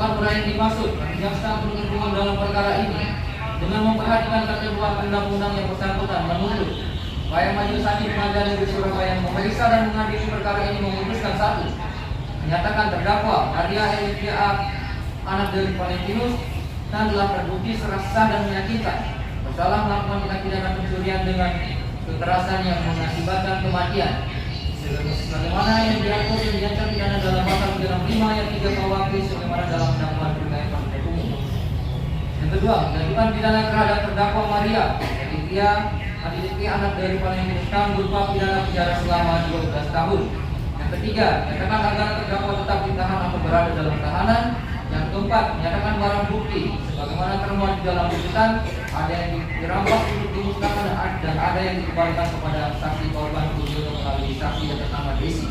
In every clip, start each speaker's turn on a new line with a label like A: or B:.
A: Bukan orang yang dimaksud, jaksa penuntut dalam perkara ini dengan memperhatikan ketentuan undang-undang yang bersangkutan menuntut supaya Majelis Hakim Pengadilan Negeri Surabaya memeriksa dan mengadili perkara ini memutuskan satu, menyatakan terdakwa Maria Elvia anak dari Valentinus dan telah terbukti secara sah dan meyakinkan bersalah melakukan tindak pidana pencurian dengan kekerasan yang mengakibatkan kematian sebagaimana yang diatur dan diancam pidana dalam pasal 35 ayat 3 KUHP sebagaimana dalam Undang-Undang Perlindungan Pekerjaan Umum. Yang kedua, menjatuhkan pidana terhadap terdakwa Maria Elvia anak dari Valentinus berupa pidana penjara selama 12 tahun. Yang ketiga, menyatakan agar terdakwa tetap ditahan atau berada dalam tahanan. Yang keempat, menyatakan barang bukti sebagaimana termuat di dalam tuntutan ada yang dirampas untuk dimusnahkan dan ada yang dikembalikan kepada saksi korban untuk melalui saksi atas nama Desi.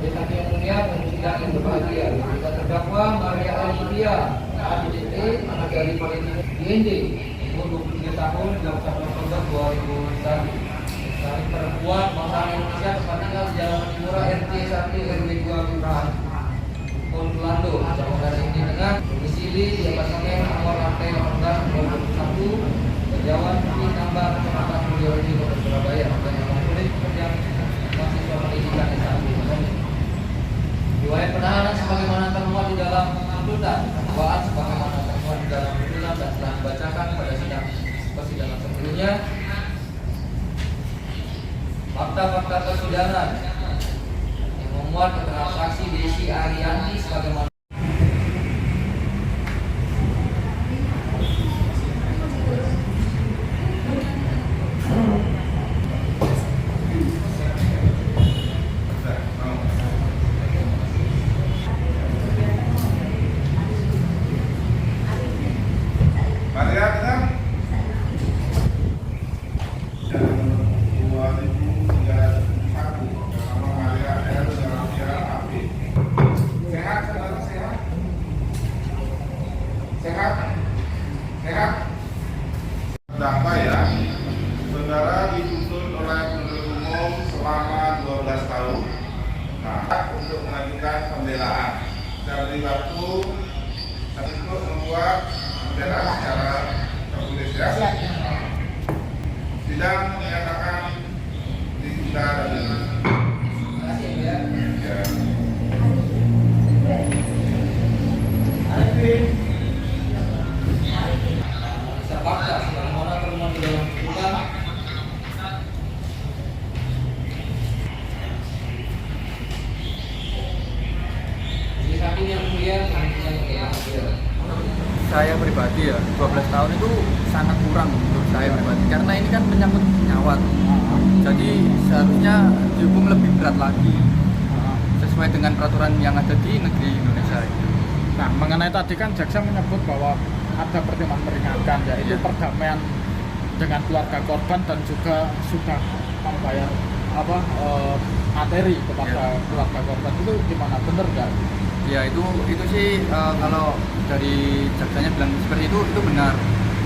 A: Tetapi yang mulia dan sidang yang berbahagia, kita terdakwa Maria Elvia ADDT anak dari Valentinus IND umur 23 tahun 21 Oktober 2001. Dari perempuan bangsa Indonesia tempat tinggal di Jalan Timura RT 1 RW 2 Kelurahan Pondolando, Kecamatan ini dengan domisili di apartemen nomor lantai 18 21 Jawan di Tambak Kecamatan Mulyorejo Kota Surabaya dan yang memiliki pekerjaan mahasiswa pendidikan S1. Riwayat penahanan sebagaimana termuat di dalam tuntutan, dakwaan sebagaimana termuat di dalam tuntutan dan telah dibacakan pada sidang persidangan sebelumnya. Fakta-fakta persidangan yang memuat keterangan saksi Desi Arianti sebagaimana
B: terdakwa ya, saudara dituntut oleh penuntut umum selama 12 tahun. Nah, untuk mengajukan pembelaan dari waktu untuk membuat pembelaan secara tertulis ya. Sidang menyatakan ditunda dan
A: fakta sebagaimana termuat di dalam tuntutan. Jadi saat ini yang mulia,
C: saya pribadi ya 12 tahun itu sangat kurang menurut saya pribadi karena ini kan menyangkut nyawa. Jadi seharusnya dihukum lebih berat lagi sesuai dengan peraturan yang ada di negeri Indonesia itu.
D: Nah, mengenai tadi kan jaksa menyebut bahwa ada pertimbangan meringankan, yaitu perdamaian dengan keluarga korban dan juga sudah membayar materi kepada keluarga korban. Itu gimana, benar nggak?
C: Ya itu sih kalau dari jaksanya bilang seperti itu benar.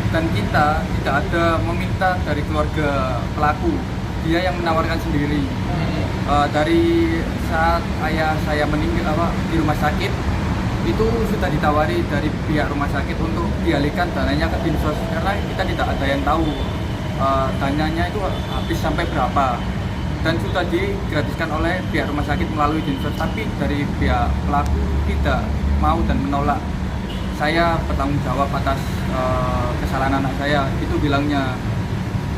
C: Dan kita tidak ada meminta dari keluarga pelaku, dia yang menawarkan sendiri. Dari saat ayah saya meninggal di rumah sakit itu sudah ditawari dari pihak rumah sakit untuk dialihkan dananya ke Dinsos karena kita tidak ada yang tahu dananya itu habis sampai berapa dan sudah digratiskan oleh pihak rumah sakit melalui Dinsos, tapi dari pihak pelaku tidak mau dan menolak. Saya bertanggung jawab atas kesalahan anak saya, itu bilangnya.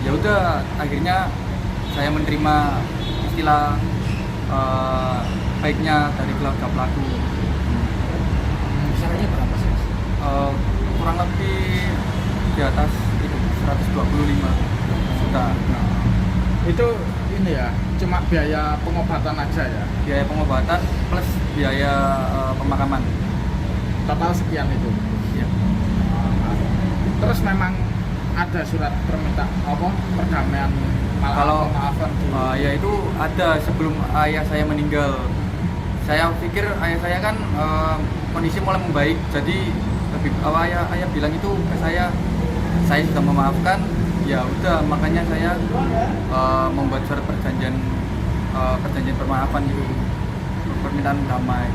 C: Ya udah, akhirnya saya menerima istilah baiknya dari keluarga pelaku.
D: Kisarannya berapa sih?
C: Kurang lebih di atas itu 125 juta.
D: Itu ini ya, cuma biaya pengobatan aja ya?
C: Biaya pengobatan plus biaya pemakaman.
D: Total sekian itu?
C: Iya.
D: Terus memang ada surat permintaan perdamaian maafan
C: ya itu ada sebelum ayah saya meninggal. Saya pikir ayah saya kan kondisi mulai membaik, jadi lebih ayah bilang itu ke saya sudah memaafkan. Ya udah, makanya saya membuat surat perjanjian permaafan itu, permintaan damai.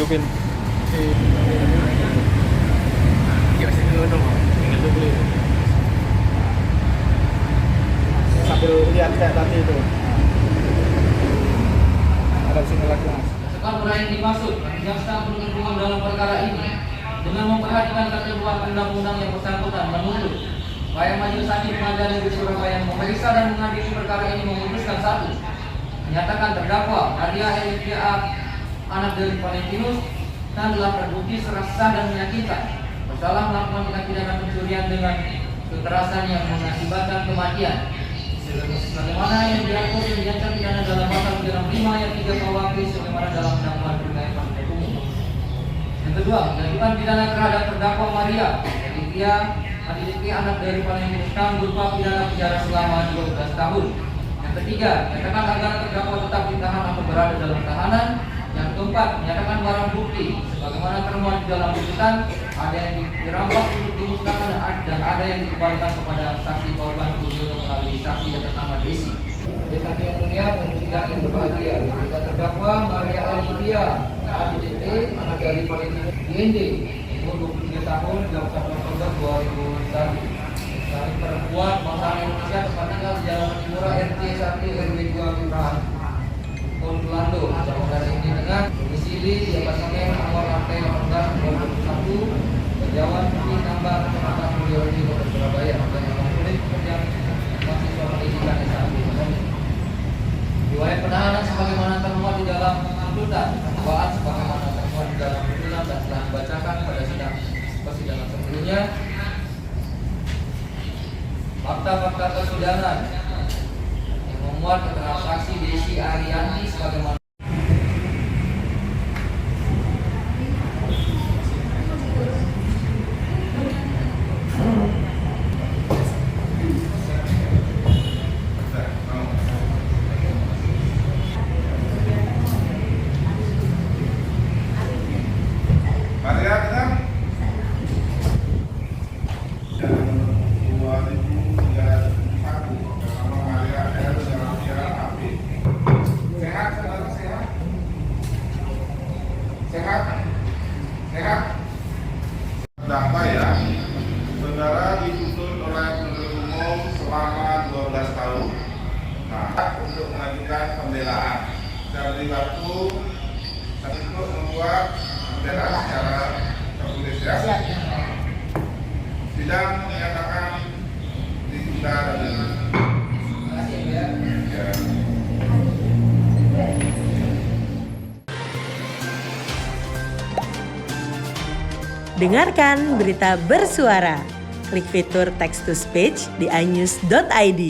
D: hidupin si
C: Ya masih ngono.
D: sambil lihat kayak tadi itu. Ada sini lagi mas.
A: Sekarang yang dimaksud jaksa penuntut umum dalam perkara ini dengan memperhatikan ketentuan undang-undang yang bersangkutan menuntut supaya Majelis Hakim Pengadilan Negeri Surabaya memeriksa dan mengadili perkara ini memutuskan satu, menyatakan terdakwa Maria Elvia anak dari Valentinus dan telah terbukti secara sah dan meyakinkan bersalah melakukan tindak pidana pencurian dengan kekerasan yang mengakibatkan kematian sebagaimana yang diatur dan diancam pidana dalam pasal 35 ayat 3 KUHP sebagaimana dalam dakwaan terkait penuntut umum. Yang kedua, menjatuhkan pidana terhadap terdakwa Maria Elvia anak dari Valentinus berupa pidana penjara selama 12 tahun. Yang ketiga, menyatakan agar terdakwa tetap ditahan atau berada dalam tahanan. Yang keempat, menyatakan barang bukti sebagaimana termuat di dalam tuntutan ada yang dirampas untuk dimusnahkan dan ada yang dikembalikan kepada saksi korban untuk melalui saksi yang bernama Desi. Saksi yang mulia dan sidang yang berbahagia, kita terdakwa Maria Elvia ADDT anak dari Valentinus IND umur 23 tahun 21 Oktober 2001. Kami perempuan bangsa Indonesia tempat tinggal di Jalan Timura RT 1 RW 2 Kelurahan Kolando, Kecamatan ini dengan domisili di apartemen nomor lantai 18 21 Jawan Putih Tambak Kecamatan Mulyorejo Kota Surabaya dan yang memiliki pekerjaan mahasiswa pendidikan S1 ekonomi. Riwayat penahanan sebagaimana termuat di dalam tuntutan, dakwaan sebagaimana termuat di dalam tuntutan dan telah dibacakan pada sidang persidangan sebelumnya. Fakta-fakta persidangan yang memuat keterangan saksi Desi Arianti sebagaimana
B: Maria kan? Sehat. Terdakwa ya, saudara dituntut oleh penuntut umum selama 12 tahun. Nah, untuk mengajukan pembelaan, secara beri waktu untuk membuat pembelaan secara tertulis ya. Sidang menyatakan ditunda dan ya.
E: Dengarkan berita bersuara. Klik fitur text to speech di inews.id.